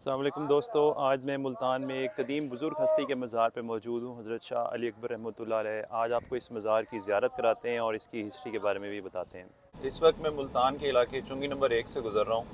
अस्सलाम वालेकुम दोस्तों, आज मैं मुल्तान में एक कदीम बुज़ुर्ग हस्ती के मज़ार पे मौजूद हूँ, हज़रत शाह अली अकबर रहमतुल्लाह अलैह। आज आपको इस मज़ार की ज़ियारत कराते हैं और इसकी हिस्ट्री के बारे में भी बताते हैं। इस वक्त मैं मुल्तान के इलाके चुंगी नंबर 1 से गुज़र रहा हूँ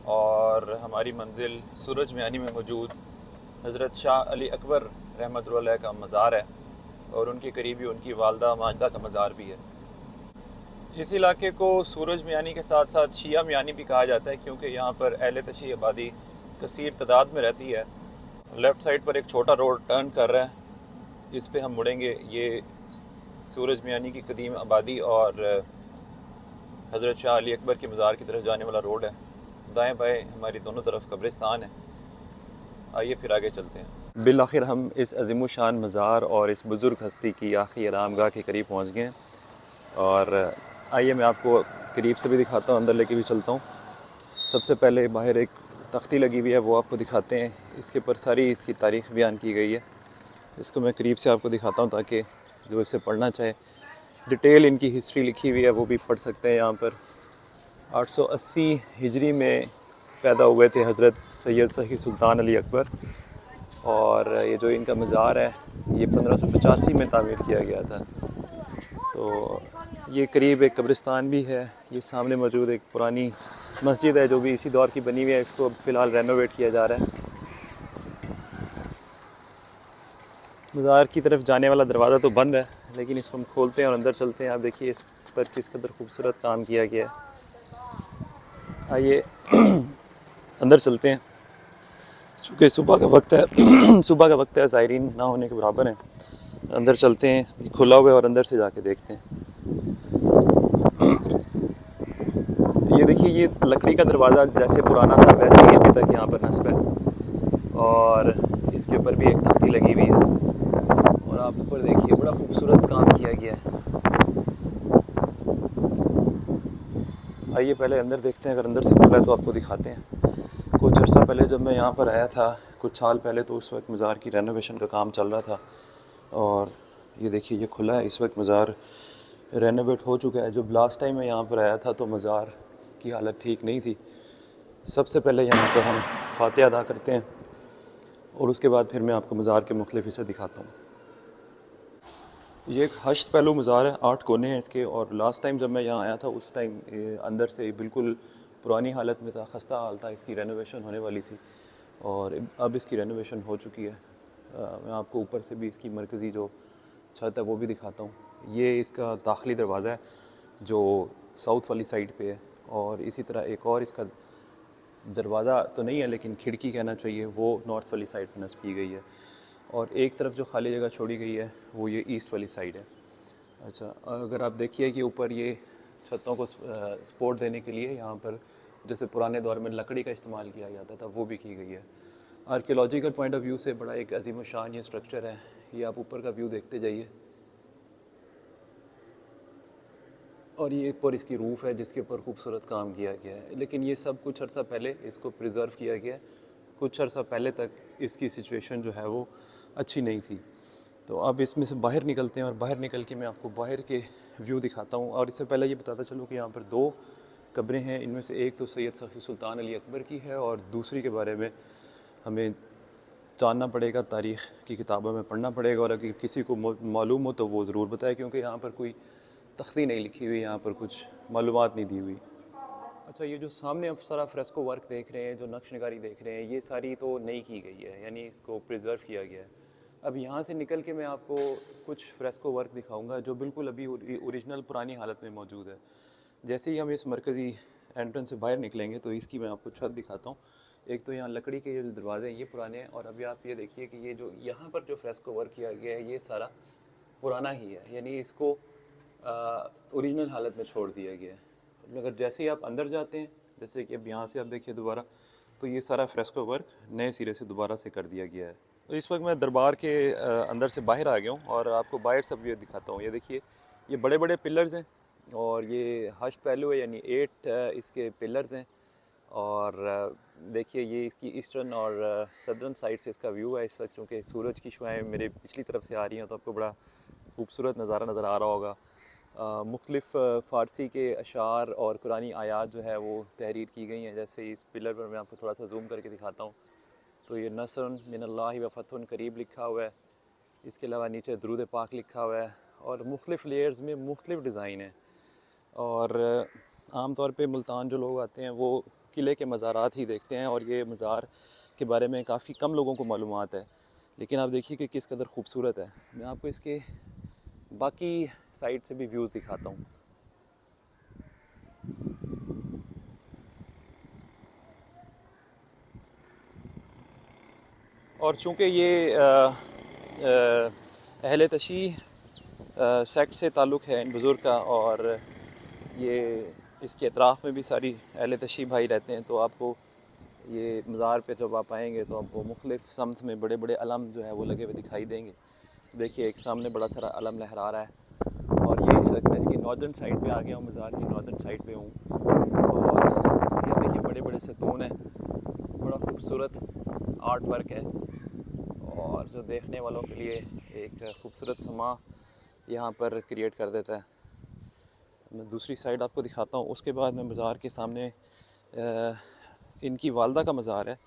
और हमारी मंजिल सूरज मियानी में मौजूद हज़रत शाह अली अकबर रहमतुल्लाह अलैह का मज़ार है और उनके करीबी उनकी वालदा माजदा का मज़ार भी है। इस इलाके को सूरज मियानी के साथ साथ शिया मियानी भी कहा जाता है क्योंकि यहाँ पर अहले तशी आबादी कसीर तादाद में रहती है। लेफ़्ट साइड पर एक छोटा रोड टर्न कर रहा है, इस पे हम मुड़ेंगे। ये सूरज मियानी की कदीम आबादी और हज़रत शाह अली अकबर के मज़ार की तरफ जाने वाला रोड है। दाएं बाएं हमारी दोनों तरफ कब्रिस्तान है। आइए फिर आगे चलते हैं। बिल आखिर हम इस अज़ीम शान मज़ार और इस बुज़ुर्ग हस्ती की आखिरी आरामगाह के करीब पहुँच गए हैं और आइए मैं आपको करीब से भी दिखाता हूँ, अंदर लेके भी चलता हूँ। सबसे पहले बाहर एक तख्ती लगी हुई है, वो आपको दिखाते हैं। इसके ऊपर सारी इसकी तारीख़ बयान की गई है। इसको मैं करीब से आपको दिखाता हूँ ताकि जो इसे पढ़ना चाहे डिटेल इनकी हिस्ट्री लिखी हुई है वो भी पढ़ सकते हैं। यहाँ पर 880 हिजरी में पैदा हुए थे हज़रत सैयद सही सुल्तान अली अकबर और ये जो इनका मज़ार है ये 1585 में तामीर किया गया था। तो ये करीब एक कब्रिस्तान भी है। ये सामने मौजूद एक पुरानी मस्जिद है जो भी इसी दौर की बनी हुई है। इसको फ़िलहाल रेनोवेट किया जा रहा है। मज़ार की तरफ जाने वाला दरवाज़ा तो बंद है, लेकिन इसको हम खोलते हैं और अंदर चलते हैं। आप देखिए इस पर किस कदर खूबसूरत काम किया गया है। आइए अंदर चलते हैं। चूँकि सुबह का वक्त है सुबह का वक्त है, ज़ायरीन ना होने के बराबर हैं। अंदर चलते हैं, खुला हुआ है और अंदर से जाके देखते हैं। ये देखिए, ये लकड़ी का दरवाज़ा जैसे पुराना था वैसे ही अभी तक यहाँ पर नस्ब है और इसके ऊपर भी एक तख्ती लगी हुई है। और आप ऊपर देखिए, बड़ा खूबसूरत काम किया गया है। आइए पहले अंदर देखते हैं, अगर अंदर से खुला है तो आपको दिखाते हैं। कुछ अर्सा पहले जब मैं यहाँ पर आया था, कुछ साल पहले, तो उस वक्त मज़ार की रेनोवेशन का काम चल रहा था और ये देखिए ये खुला है। इस वक्त मज़ार रेनोवेट हो चुका है। जब लास्ट टाइम मैं यहाँ पर आया था तो मज़ार की हालत ठीक नहीं थी। सबसे पहले यहाँ पर हम फातिहा अदा करते हैं और उसके बाद फिर मैं आपको मज़ार के मुख्तलिफ हिस्से दिखाता हूँ। ये एक हश्त पहलू मज़ार है, 8 कोने हैं इसके। और लास्ट टाइम जब मैं यहाँ आया था उस टाइम अंदर से बिल्कुल पुरानी हालत में था, खस्ता हाल था। इसकी रेनोवेशन होने वाली थी और अब इसकी रेनोवेशन हो चुकी है। मैं आपको ऊपर से भी इसकी मरकज़ी जो छत है वो भी दिखाता हूँ। ये इसका दाखिली दरवाज़ा है जो साउथ वाली साइड पे है और इसी तरह एक और इसका दरवाज़ा तो नहीं है लेकिन खिड़की कहना चाहिए, वो नॉर्थ वाली साइड पर नस्ब की गई है। और एक तरफ जो खाली जगह छोड़ी गई है वो ये ईस्ट वाली साइड है। अच्छा, अगर आप देखिए कि ऊपर ये छतों को सपोर्ट देने के लिए यहाँ पर जैसे पुराने दौर में लकड़ी का इस्तेमाल किया जाता था वो भी की गई है। आर्कियोलॉजिकल पॉइंट ऑफ व्यू से बड़ा एक अजीम शान ये स्ट्रक्चर है। ये आप ऊपर का व्यू देखते जाइए और ये ऊपर इसकी रूफ़ है जिसके ऊपर खूबसूरत काम किया गया है। लेकिन ये सब कुछ अर्सा पहले इसको प्रिज़र्व किया गया है। कुछ अर्सा पहले तक इसकी सिचुएशन जो है वो अच्छी नहीं थी। तो अब इसमें से बाहर निकलते हैं और बाहर निकल के मैं आपको बाहर के व्यू दिखाता हूँ। और इससे पहले ये बताता चलूँ कि यहाँ पर 2 कब्रें हैं। इनमें से एक तो सैयद सफ़ी सुल्तान अली अकबर की है और दूसरी के बारे में हमें जानना पड़ेगा, तारीख़ की किताबों में पढ़ना पड़ेगा। और अगर किसी को मालूम हो तो वो ज़रूर बताए, क्योंकि यहाँ पर कोई तख्ती नहीं लिखी हुई, यहाँ पर कुछ मालूमात नहीं दी हुई। अच्छा, ये जो सामने आप सारा फ्रेस्को वर्क देख रहे हैं, जो नक्श निगारी देख रहे हैं, ये सारी तो नई की गई है, यानी इसको प्रिजर्व किया गया है। अब यहाँ से निकल के मैं आपको कुछ फ्रेस्को वर्क दिखाऊंगा जो बिल्कुल अभी ओरिजिनल पुरानी हालत में मौजूद है। जैसे ही हम इस मरकज़ी एंट्रेंस से बाहर निकलेंगे तो इसकी मैं आपको छत दिखाता हूँ। एक तो यहाँ लकड़ी के जो दरवाजे हैं ये पुराने हैं और अभी आप ये देखिए कि ये जो यहाँ पर जो फ्रेस्को वर्क किया गया है ये सारा पुराना ही है, यानी इसको ओरिजिनल हालत में छोड़ दिया गया है। मगर जैसे ही आप अंदर जाते हैं, जैसे कि अब यहाँ से आप देखिए दोबारा, तो ये सारा फ्रेस्को वर्क नए सिरे से दोबारा से कर दिया गया है। तो इस वक्त मैं दरबार के अंदर से बाहर आ गया हूँ और आपको बाहर सब ये दिखाता हूँ। ये देखिए, ये बड़े बड़े पिलर्स हैं और ये हश्त पहलू है, यानी 8 इसके पिलर्स हैं। और देखिए ये इसकी ईस्टर्न और सदर्न साइड से इसका व्यू है। इस वक्त चूँकि सूरज की शुआएँ मेरे पिछली तरफ से आ रही हैं तो आपको बड़ा खूबसूरत नज़ारा नज़र आ रहा होगा। मुख्तलिफ़ फ़ारसी के अशार और कुरानी आयात जो है वो तहरीर की गई हैं। जैसे इस पिलर पर मैं आपको थोड़ा सा जूम करके दिखाता हूँ। तो ये नसरुन मिनल्लाहि व फतहुन करीब लिखा हुआ है। इसके अलावा नीचे दुरूद पाक लिखा हुआ है और मुख्तलिफ़ लेयर्स में मुख्तलिफ़ डिज़ाइन है। और आम तौर पे मुल्तान जो लोग आते हैं वो किले के मज़ारात ही देखते हैं और ये मज़ार के बारे में काफ़ी कम लोगों को मालूमात है। लेकिन आप देखिए कि किस कदर ख़ूबसूरत है। मैं आपको इसके बाकी साइड से भी व्यूज़ दिखाता हूँ। और चूँकि ये अहले तशी सेक्ट से ताल्लुक़ है इन बुज़ुर्ग का, और ये इसके अतराफ़ में भी सारी अहले तशी भाई रहते हैं, तो आपको ये मज़ार पे जब आप आएंगे तो आपको मुख्तलिफ़ समत में बड़े बड़े अलम जो है वो लगे हुए दिखाई देंगे। देखिए एक सामने बड़ा सारा अलम लहरा रहा है और ये इस वक्त मैं इसकी नॉर्दर्न साइड पे आ गया हूँ, मज़ार की नॉर्दर्न साइड पे हूँ। और ये देखिए बड़े बड़े सतून हैं, बड़ा खूबसूरत आर्ट वर्क है और जो देखने वालों के लिए एक खूबसूरत समा यहाँ पर क्रिएट कर देता है। मैं दूसरी साइड आपको दिखाता हूँ। उसके बाद मैं मज़ार के सामने इनकी वालदा का मज़ार है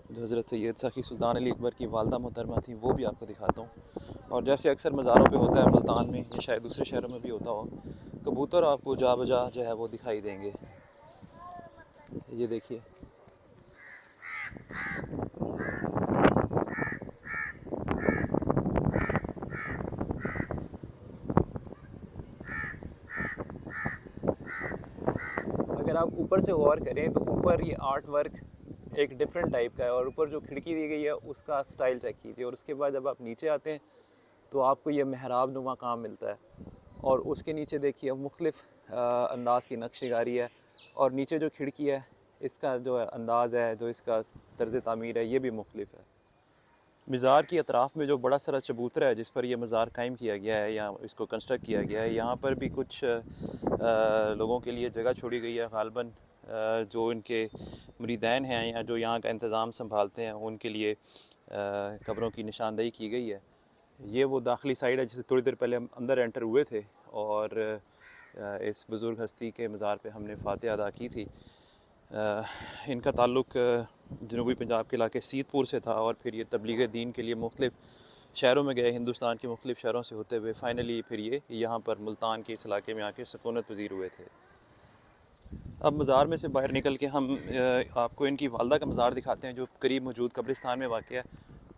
जो हज़रत सैयद सखी सुल्तान अली अकबर की वालदा मोहतरमा थी, वो भी आपको दिखाता हूँ। और जैसे अक्सर मज़ारों पे होता है मुल्तान में या शायद दूसरे शहरों में भी होता हो, कबूतर आपको जा बजा जो है वो दिखाई देंगे। ये देखिए अगर आप ऊपर से गौर करें तो ऊपर ये आर्ट वर्क एक डिफरेंट टाइप का है और ऊपर जो खिड़की दी गई है उसका स्टाइल चेक कीजिए। और उसके बाद जब आप नीचे आते हैं तो आपको ये महराब नुमा काम मिलता है और उसके नीचे देखिए मुख्तलिफ़ अंदाज़ की नक्शगारी है और नीचे जो खिड़की है इसका जो अंदाज़ है, जो इसका तर्ज़ तामीर है, ये भी मुख्तलिफ है। मज़ार की अतराफ़ में जो बड़ा सारा चबूतरा है जिस पर यह मज़ार कायम किया गया है या इसको कंस्ट्रक्ट किया गया है, यहाँ पर भी कुछ लोगों के लिए जगह छोड़ी गई है। ग़ालिबन जो इनके मुरीदैन हैं या जो यहाँ का इंतज़ाम संभालते हैं उनके लिए कब्रों की निशानदेही की गई है। ये वो दाखिली साइड है जिसे थोड़ी देर पहले हम अंदर एंटर हुए थे और इस बुज़ुर्ग हस्ती के मज़ार पे हमने फ़ातिहा अदा की थी। इनका ताल्लुक़ जनूबी पंजाब के इलाके सीतपुर से था और फिर ये तबलीग दीन के लिए मुख्तलिफ़ शहरों में गए, हिंदुस्तान के मुख्तलिफ़ शहरों से होते हुए फ़ाइनली फिर ये यहाँ पर मुल्तान के इस इलाके में आके सकूनत पज़ीर हुए थे। अब मज़ार में से बाहर निकल के हम आपको इनकी वालदा का मज़ार दिखाते हैं जो करीब मौजूद कब्रिस्तान में वाक़ है,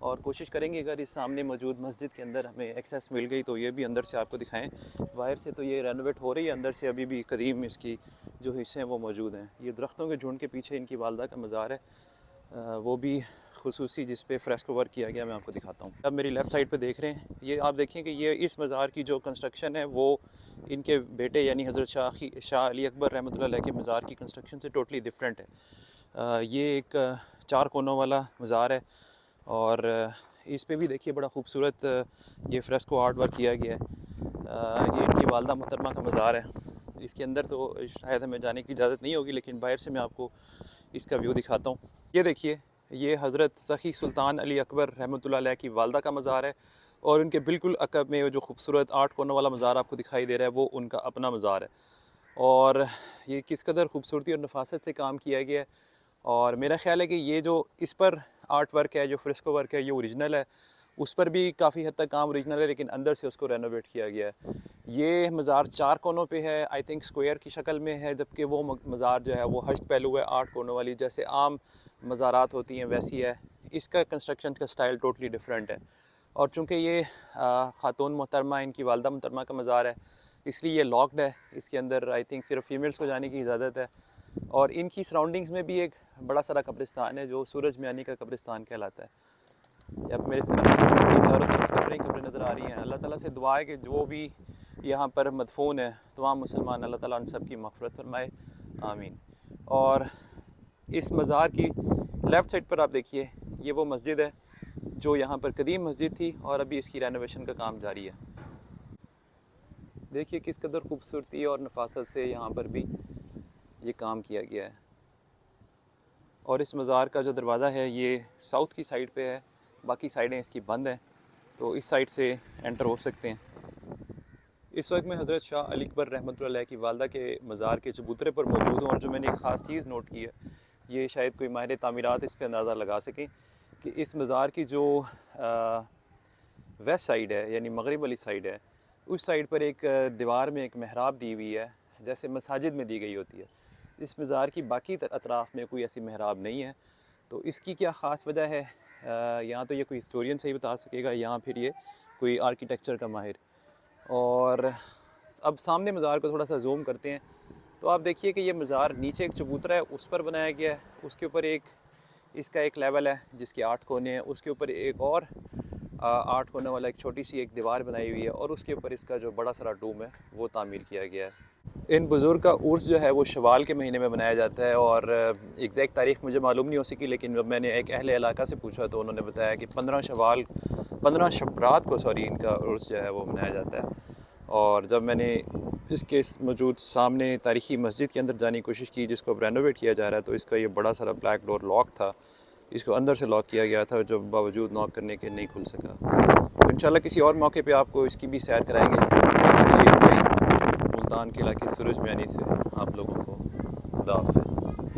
और कोशिश करेंगे अगर इस सामने मौजूद मस्जिद के अंदर हमें एक्सेस मिल गई तो ये भी अंदर से आपको दिखाएं। बाहर से तो ये रेनोवेट हो रही है, अंदर से अभी भी कदीम इसकी जो हिस्से हैं वो मौजूद हैं। ये दरख्तों के झुंड के पीछे इनकी वालदा का मज़ार है, वो भी खुसूसी जिस पे फ्रेस्को वर्क किया गया, मैं आपको दिखाता हूँ। अब मेरी लेफ़्ट साइड पे देख रहे हैं, ये आप देखें कि ये इस मज़ार की जो कंस्ट्रक्शन है वो इनके बेटे यानी हज़रत शाह अली अकबर रहमतुल्लाह अलैह के मज़ार की कंस्ट्रक्शन से टोटली डिफरेंट है। ये एक 4 कोनों वाला मज़ार है और इस पे भी देखिए बड़ा खूबसूरत ये फ्रेस्को आर्ट वर्क किया गया है। ये इनकी वालदा मोहतरमा का मज़ार है। इसके अंदर तो शायद हमें जाने की इजाज़त नहीं होगी, लेकिन बाहर से मैं आपको इसका व्यू दिखाता हूँ। ये देखिए, ये हज़रत सखी सुल्तान अली अकबर रहमतुल्लाह अलैह की वालदा का मज़ार है और उनके बिल्कुल अकब में जो खूबसूरत 8 कोनों वाला मज़ार आपको दिखाई दे रहा है वो उनका अपना मज़ार है। और ये किस कदर खूबसूरती और नफासत से काम किया गया है। और मेरा ख़्याल है कि ये जो इस पर आर्ट वर्क है, जो फ्रेस्को वर्क है, ये ओरिजिनल है। उस पर भी काफ़ी हद तक काम ओरिजिनल है, लेकिन अंदर से उसको रेनोवेट किया गया है। ये मज़ार 4 कोनों पे है, आई थिंक स्क्वायर की शक्ल में है, जबकि वो मज़ार जो है वो हश्त पहलू है, 8 कोनों वाली, जैसे आम मज़ारात होती हैं वैसी है। इसका कंस्ट्रक्शन का स्टाइल टोटली डिफरेंट है। और चूँकि ये ख़ातून मोहतरमा, इनकी वालदा मोहतरमा का मज़ार है, इसलिए ये लॉक्ड है। इसके अंदर आई थिंक सिर्फ फीमेल्स को जाने की इजाज़त है। और इनकी सराउंडिंग्स में भी एक बड़ा सारा कब्रिस्तान है जो सूरज मियानी का कब्रिस्तान कहलाता है। अब मैं इस तरफ देखिए, चारों तरफ कब्रें कब्रें नज़र आ रही हैं। अल्लाह ताला से दुआ है कि जो भी यहाँ पर मदफून है तमाम मुसलमान, अल्लाह ताला उन सब की मग़फ़िरत फरमाए, आमीन। और इस मज़ार की लेफ़्ट साइड पर आप देखिए, ये वो मस्जिद है जो यहाँ पर कदीम मस्जिद थी और अभी इसकी रेनोवेशन का काम जारी है। देखिए किस कदर खूबसूरती और नफासत से यहाँ पर भी ये काम किया गया है। और इस मज़ार का जो दरवाज़ा है ये साउथ की साइड पे है, बाकी साइडें इसकी बंद हैं, तो इस साइड से एंटर हो सकते हैं। इस वक्त मैं हज़रत शाह अली अकबर रहमतुल्लाह अलैह की वालदा के मज़ार के चबूतरे पर मौजूद हूँ और जो मैंने एक ख़ास चीज़ नोट की है ये शायद कोई माहिर तामीरात इस पे अंदाज़ा लगा सकें कि इस मज़ार की जो वेस्ट साइड है यानी मगरिब वाली साइड है, उस साइड पर एक दीवार में एक महराब दी हुई है जैसे मसाजिद में दी गई होती है। इस मज़ार की बाकी अतराफ़ में कोई ऐसी महराब नहीं है। तो इसकी क्या ख़ास वजह है, यहाँ तो ये कोई हिस्टोरियन सही बता सकेगा, यहाँ फिर ये कोई आर्किटेक्चर का माहिर। और अब सामने मज़ार को थोड़ा सा जूम करते हैं तो आप देखिए कि ये मज़ार नीचे एक चबूतरा है उस पर बनाया गया है, उसके ऊपर इसका एक लेवल है जिसके 8 कोने हैं, उसके ऊपर एक और 8 कोने वाला एक छोटी सी एक दीवार बनाई हुई है और उसके ऊपर इसका जो बड़ा सारा डूम है वो तामीर किया गया है। इन बुज़ुर्ग का उर्स जो है वो शवाल के महीने में मनाया जाता है और एग्जैक्ट तारीख मुझे मालूम नहीं हो सकी, लेकिन जब मैंने एक अहले इलाका से पूछा तो उन्होंने बताया कि 15 शबरात को इनका उर्स जो है वो मनाया जाता है। और जब मैंने इसके मौजूद सामने तारीख़ी मस्जिद के अंदर जाने की कोशिश की जिसको अब रेनोवेट किया जा रहा है, तो इसका ये बड़ा सारा ब्लैक डोर लॉक था, इसको अंदर से लॉक किया गया था जो बावजूद नॉक करने के नहीं खुल सका। तो इंशाल्लाह किसी और मौके पे आपको इसकी भी सैर कराएंगे। उसके लिए मुल्तान के इलाके सूरज मियानी से आप लोगों को खुदा हाफ़िज़।